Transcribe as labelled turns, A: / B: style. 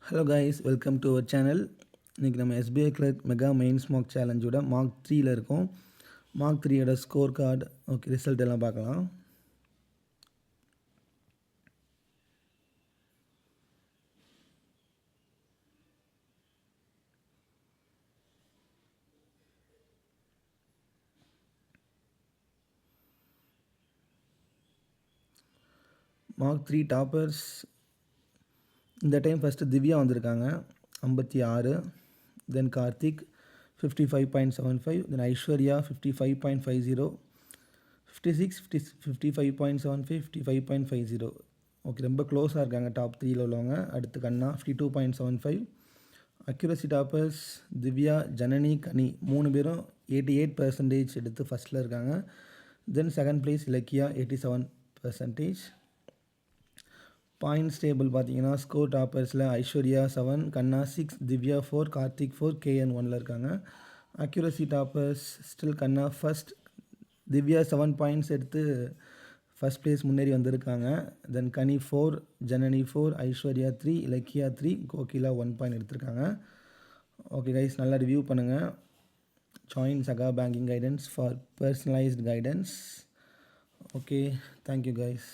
A: Hello guys, welcome to our channel. இன்றைக்கி நம்ம SBI clerk mega mains mark சேலஞ்சோட mark 3ல் இருக்கோம். மார்க் 3யோட ஸ்கோர் கார்டு ரிசல்ட் எல்லாம் பார்க்கலாம். மார்க் 3 டாப்பர்ஸ் இந்த டைம் ஃபஸ்ட்டு திவ்யா வந்திருக்காங்க 56, தென் கார்த்திக் 55.75, தென் ஐஸ்வர்யா 55.50, 56, 55.75, 55.50. ரொம்ப க்ளோஸாக இருக்காங்க டாப் 3ல் உள்ளவங்க. அடுத்து கண்ணா 52.75. அக்யூரசி டாப்பர்ஸ் திவ்யா, ஜனனி, கனி 3 பேரும் 88% எடுத்து ஃபஸ்ட்டில் இருக்காங்க. Then second place Ilakkiya 87%. Points table பார்த்தீங்கன்னா ஸ்கோர் டாப்பர்ஸில் ஐஸ்வர்யா 7, கண்ணா 6, திவ்யா 4, கார்த்திக் 4, கேஎன் 1ல் இருக்காங்க. அக்யூரசி டாப்பர்ஸ் ஸ்டில் கண்ணா ஃபஸ்ட், திவ்யா 7 பாயிண்ட்ஸ் எடுத்து ஃபஸ்ட் பிளேஸ் முன்னேறி வந்திருக்காங்க. தென் கனி 4, ஜனனி 4, ஐஸ்வர்யா 3, இலக்கியா 3, கோகிலா 1 பாயிண்ட் எடுத்திருக்காங்க. ஓகே கைஸ், நல்லா ரிவ்யூ பண்ணுங்கள். ஜாயின் சகா banking guidance for personalised guidance. Okay, thank you guys.